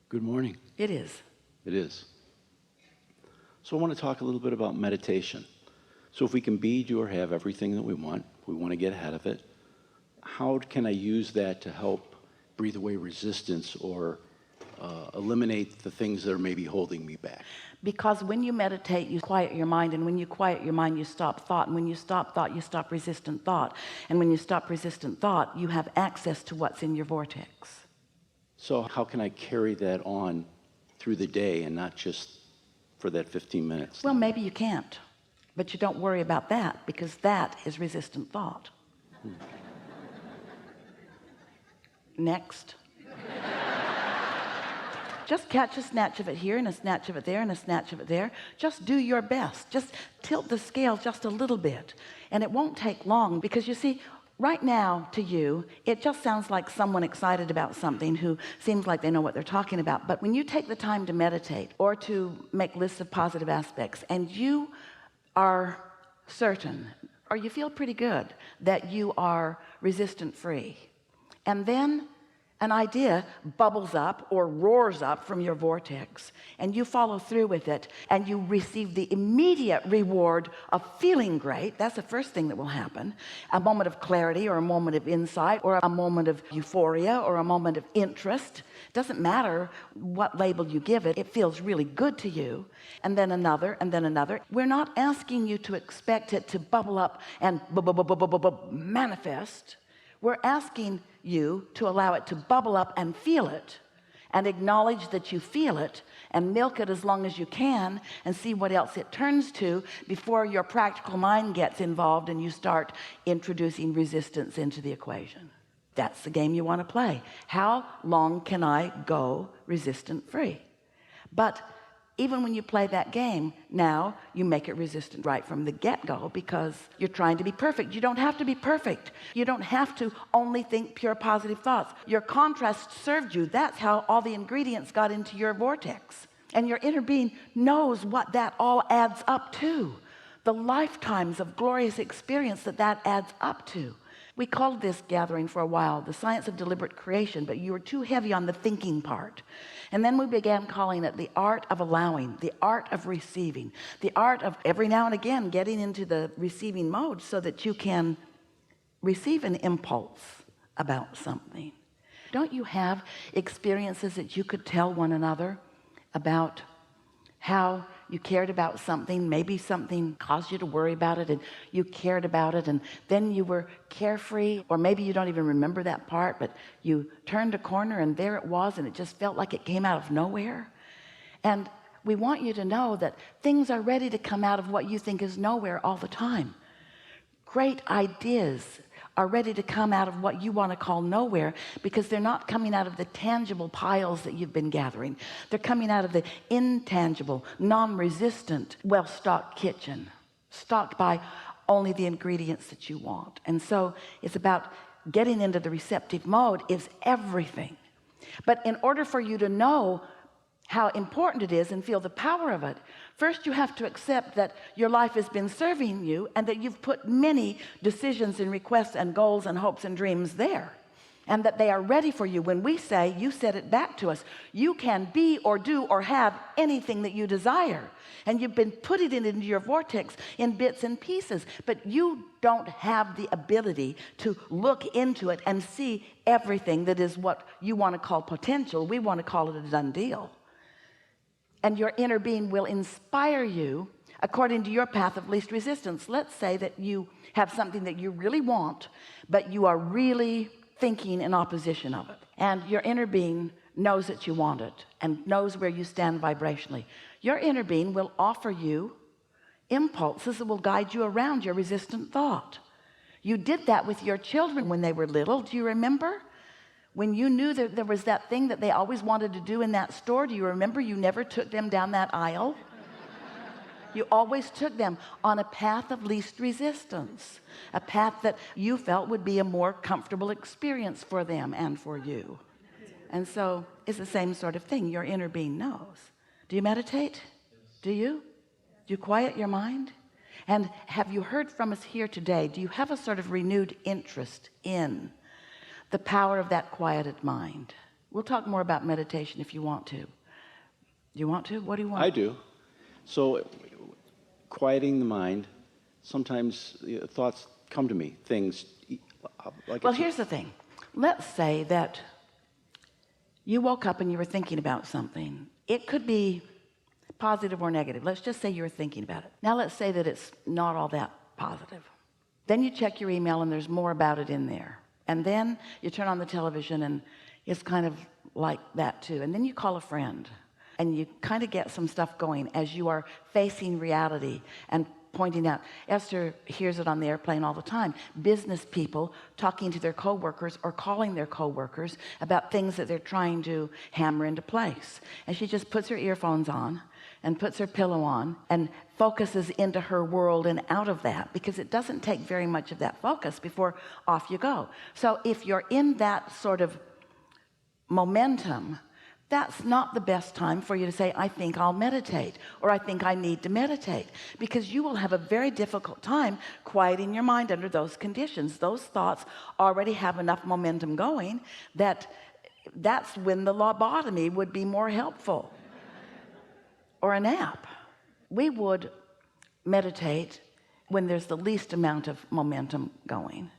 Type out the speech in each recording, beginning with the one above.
Good morning. It is. It is. So I want to talk a little bit about meditation. So if we can be, do, or have everything that we want to get ahead of it, how can I use that to help breathe away resistance or eliminate the things that are maybe holding me back? Because when you meditate, you quiet your mind, and when you quiet your mind, you stop thought, and when you stop thought, you stop resistant thought, and when you stop resistant thought, you have access to what's in your vortex. So how can I carry that on through the day and not just for that 15 minutes? Well, maybe you can't, but you don't worry about that, because that is resistant thought. Next. Just catch a snatch of it here and a snatch of it there and a snatch of it there. Just do your best. Just tilt the scale just a little bit, and it won't take long, because you see, right now to you it just sounds like someone excited about something who seems like they know what they're talking about. But when you take the time to meditate or to make lists of positive aspects, and you are certain, or you feel pretty good that you are resistant free, and then an idea bubbles up or roars up from your vortex, and you follow through with it, and you receive the immediate reward of feeling great. That's the first thing that will happen. A moment of clarity, or a moment of insight, or a moment of euphoria, or a moment of interest. Doesn't matter what label you give it, it feels really good to you. And then another, and then another. We're not asking you to expect it to bubble up and manifest. We're asking you to allow it to bubble up and feel it, and acknowledge that you feel it, and milk it as long as you can, and see what else it turns to before your practical mind gets involved and you start introducing resistance into the equation. That's the game you want to play. How long can I go resistant free? But even when you play that game, now you make it resistant right from the get-go, because you're trying to be perfect. You don't have to be perfect. You don't have to only think pure positive thoughts. Your contrast served you. That's how all the ingredients got into your vortex, and your inner being knows what that all adds up to, the lifetimes of glorious experience that adds up to. We called this gathering for a while the science of deliberate creation, but you were too heavy on the thinking part. And then we began calling it the art of allowing, the art of receiving, the art of every now and again getting into the receiving mode, so that you can receive an impulse about something. Don't you have experiences that you could tell one another about how you cared about something? Maybe something caused you to worry about it, and you cared about it, and then you were carefree, or maybe you don't even remember that part, but you turned a corner and there it was, and it just felt like it came out of nowhere. And we want you to know that things are ready to come out of what you think is nowhere all the time. Great ideas are ready to come out of what you want to call nowhere, because they're not coming out of the tangible piles that you've been gathering. They're coming out of the intangible, non-resistant, well-stocked kitchen, stocked by only the ingredients that you want. And so it's about getting into the receptive mode is everything. But in order for you to know how important it is and feel the power of it, first you have to accept that your life has been serving you, and that you've put many decisions and requests and goals and hopes and dreams there, and that they are ready for you. When we say, you said it back to us, you can be or do or have anything that you desire, and you've been putting it into your vortex in bits and pieces, but you don't have the ability to look into it and see everything that is what you want to call potential. We want to call it a done deal. And your inner being will inspire you according to your path of least resistance. Let's say that you have something that you really want, but you are really thinking in opposition of it, and your inner being knows that you want it and knows where you stand vibrationally. Your inner being will offer you impulses that will guide you around your resistant thought. You did that with your children when they were little. Do you remember? When you knew that there was that thing that they always wanted to do in that store, do you remember you never took them down that aisle? You always took them on a path of least resistance, a path that you felt would be a more comfortable experience for them and for you. And so it's the same sort of thing. Your inner being knows. Do you meditate? Do you? Do you quiet your mind? And have you heard from us here today? Do you have a sort of renewed interest in the power of that quieted mind? We'll talk more about meditation if you want to. You want to? What do you want? I do. So, quieting the mind, sometimes thoughts come to me, things like... Well, here's the thing. Let's say that you woke up and you were thinking about something. It could be positive or negative. Let's just say you were thinking about it. Now let's say that it's not all that positive. Then you check your email and there's more about it in there. And then you turn on the television and it's kind of like that too. And then you call a friend and you kind of get some stuff going as you are facing reality and pointing out. Esther hears it on the airplane all the time. Business people talking to their coworkers or calling their coworkers about things that they're trying to hammer into place. And she just puts her earphones on and puts her pillow on and focuses into her world and out of that, because it doesn't take very much of that focus before off you go. So if you're in that sort of momentum, that's not the best time for you to say, I think I'll meditate, or I think I need to meditate, because you will have a very difficult time quieting your mind under those conditions. Those thoughts already have enough momentum going that's when the lobotomy would be more helpful, or a nap. We would meditate when there's the least amount of momentum going.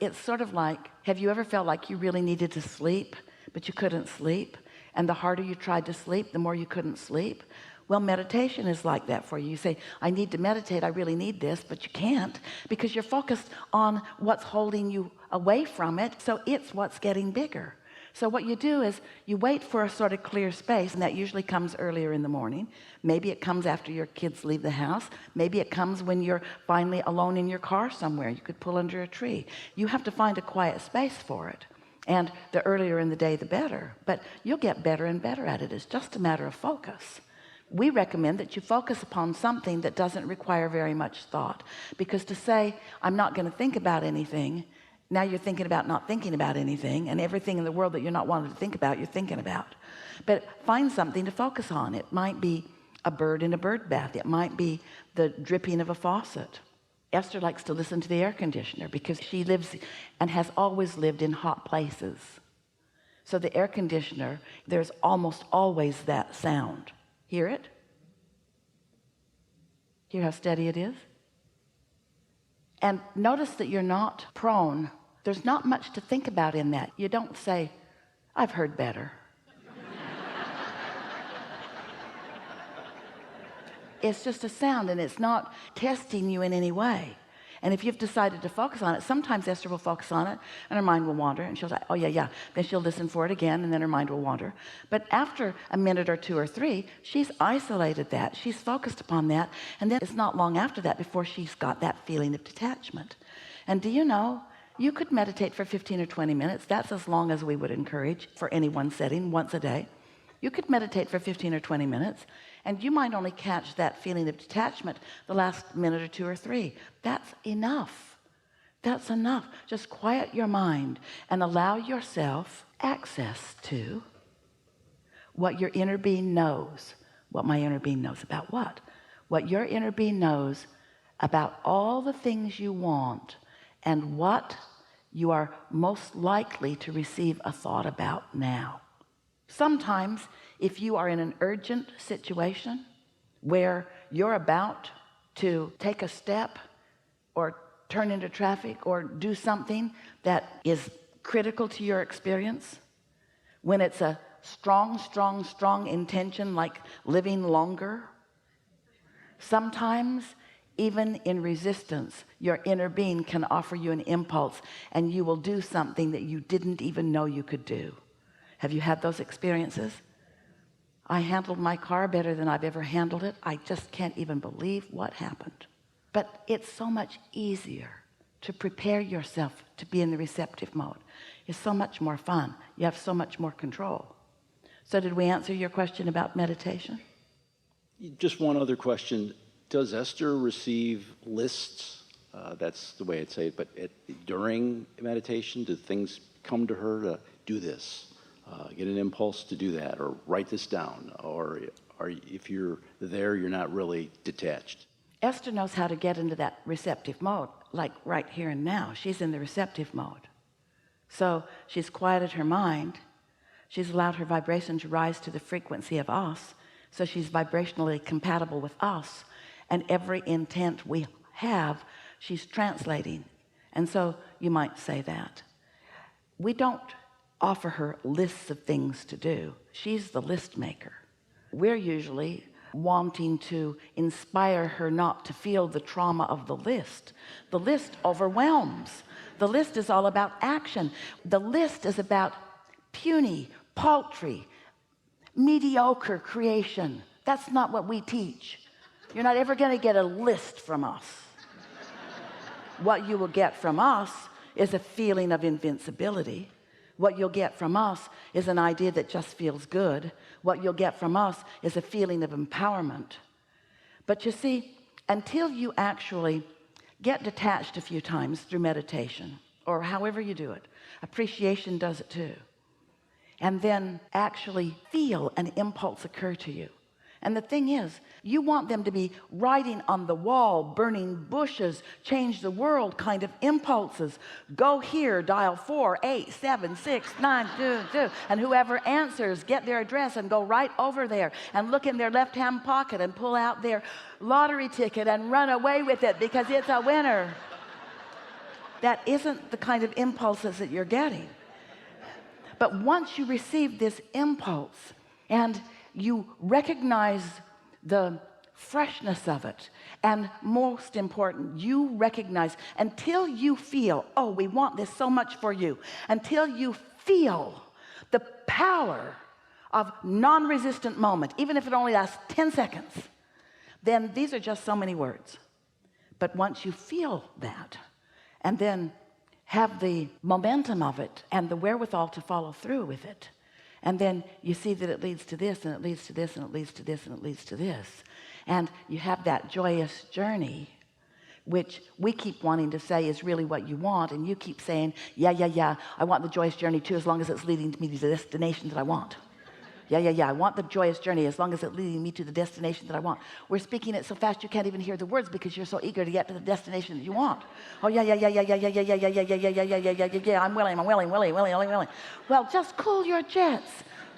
It's sort of like, have you ever felt like you really needed to sleep, but you couldn't sleep? And the harder you tried to sleep, the more you couldn't sleep. Well, meditation is like that for you. You say, I need to meditate, I really need this, but you can't, because you're focused on what's holding you away from it. So it's what's getting bigger. So what you do is you wait for a sort of clear space, and that usually comes earlier in the morning. Maybe it comes after your kids leave the house. Maybe it comes when you're finally alone in your car somewhere. You could pull under a tree. You have to find a quiet space for it. And the earlier in the day, the better. But you'll get better and better at it. It's just a matter of focus. We recommend that you focus upon something that doesn't require very much thought. Because to say, I'm not going to think about anything, now you're thinking about not thinking about anything, and everything in the world that you're not wanting to think about, you're thinking about. But find something to focus on. It might be a bird in a bird bath. It might be the dripping of a faucet. Esther likes to listen to the air conditioner because she lives and has always lived in hot places. So the air conditioner, there's almost always that sound. Hear it? Hear how steady it is? And notice that you're not prone. There's not much to think about in that. You don't say, I've heard better. It's just a sound, and it's not testing you in any way. And if you've decided to focus on it, sometimes Esther will focus on it and her mind will wander, and she'll say, oh yeah. Then she'll listen for it again, and then her mind will wander. But after a minute or two or three, she's isolated that. She's focused upon that. And then it's not long after that before she's got that feeling of detachment. And do you know, you could meditate for 15 or 20 minutes. That's as long as we would encourage for any one setting, once a day. You could meditate for 15 or 20 minutes, and you might only catch that feeling of detachment the last minute or two or three. That's enough. That's enough. Just quiet your mind and allow yourself access to what your inner being knows. What my inner being knows about what? What your inner being knows about all the things you want and what you are most likely to receive a thought about now. Sometimes if you are in an urgent situation where you're about to take a step or turn into traffic or do something that is critical to your experience, when it's a strong intention like living longer, sometimes even in resistance, your inner being can offer you an impulse, and you will do something that you didn't even know you could do. Have you had those experiences? I handled my car better than I've ever handled it. I just can't even believe what happened. But it's so much easier to prepare yourself to be in the receptive mode. It's so much more fun. You have so much more control. So did we answer your question about meditation? Just one other question. Does Esther receive lists? That's the way I'd say it. But during meditation, do things come to her to do this? Get an impulse to do that, or write this down, or if you're there, you're not really detached. Esther knows how to get into that receptive mode, like right here and now. She's in the receptive mode. So she's quieted her mind She's allowed her vibration to rise to the frequency of us, so she's vibrationally compatible with us, and every intent we have, she's translating. And so you might say that we don't offer her lists of things to do. She's the list maker. We're usually wanting to inspire her not to feel the trauma of the list. The list overwhelms. The list is all about action. The list is about puny, paltry, mediocre creation. That's not what we teach. You're not ever going to get a list from us. What you will get from us is a feeling of invincibility. What you'll get from us is an idea that just feels good. What you'll get from us is a feeling of empowerment. But you see, until you actually get detached a few times through meditation, or however you do it, appreciation does it too, and then actually feel an impulse occur to you. And the thing is, you want them to be writing on the wall, burning bushes, change the world kind of impulses. Go here, dial 4876922, and whoever answers, get their address and go right over there and look in their left-hand pocket and pull out their lottery ticket and run away with it because it's a winner. That isn't the kind of impulses that you're getting. But once you receive this impulse and you recognize the freshness of it, and most important, you recognize, until you feel, oh, we want this so much for you, until you feel the power of non-resistant moment, even if it only lasts 10 seconds, then these are just so many words. But once you feel that, and then have the momentum of it and the wherewithal to follow through with it, and then you see that it leads to this, and it leads to this, and it leads to this, and it leads to this, and you have that joyous journey, which we keep wanting to say is really what you want, and you keep saying, yeah, I want the joyous journey too, as long as it's leading me to the destination that I want. Yeah, I want the joyous journey as long as it's leading me to the destination that I want. We're speaking it so fast you can't even hear the words because you're so eager to get to the destination that you want. Oh, yeah, I'm willing. Well, just cool your jets.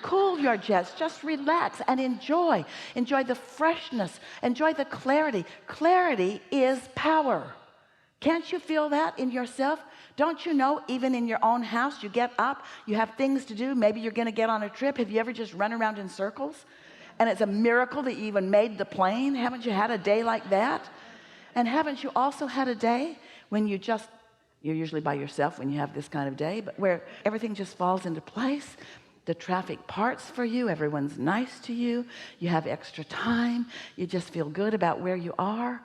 Cool your jets. Just relax and enjoy. Enjoy the freshness. Enjoy the clarity. Clarity is power. Can't you feel that in yourself? Don't you know, even in your own house, you get up, you have things to do, maybe you're going to get on a trip. Have you ever just run around in circles? And it's a miracle that you even made the plane. Haven't you had a day like that? And haven't you also had a day when you're usually by yourself when you have this kind of day, but where everything just falls into place? The traffic parts for you, everyone's nice to you, you have extra time, you just feel good about where you are.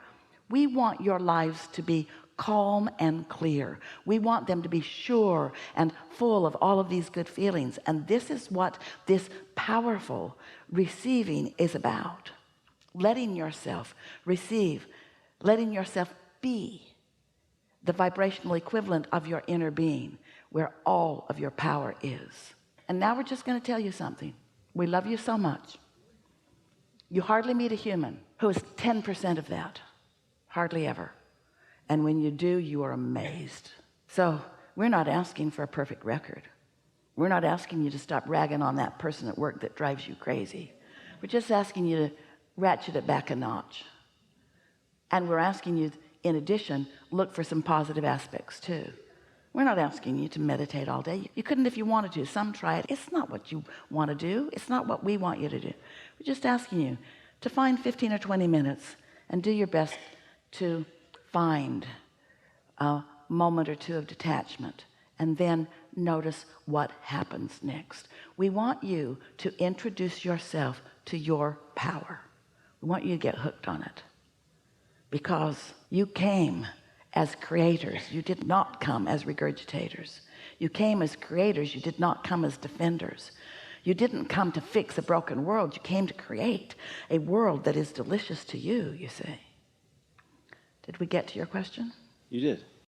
We want your lives to be calm and clear. We want them to be sure and full of all of these good feelings. And this is what this powerful receiving is about. Letting yourself receive, letting yourself be the vibrational equivalent of your inner being, where all of your power is. And now we're just going to tell you something. We love you so much. You hardly meet a human who is 10% of that. Hardly ever. And when you do, you are amazed. So we're not asking for a perfect record. We're not asking you to stop ragging on that person at work that drives you crazy. We're just asking you to ratchet it back a notch. And we're asking you, in addition, look for some positive aspects too. We're not asking you to meditate all day. You couldn't if you wanted to. Some try it. It's not what you want to do. It's not what we want you to do. We're just asking you to find 15 or 20 minutes and do your best to find a moment or two of detachment, and then notice what happens next. We want you to introduce yourself to your power. We want you to get hooked on it, because you came as creators. You did not come as regurgitators. You came as creators. You did not come as defenders. You didn't come to fix a broken world. You came to create a world that is delicious to you, you see. Did we get to your question? You did.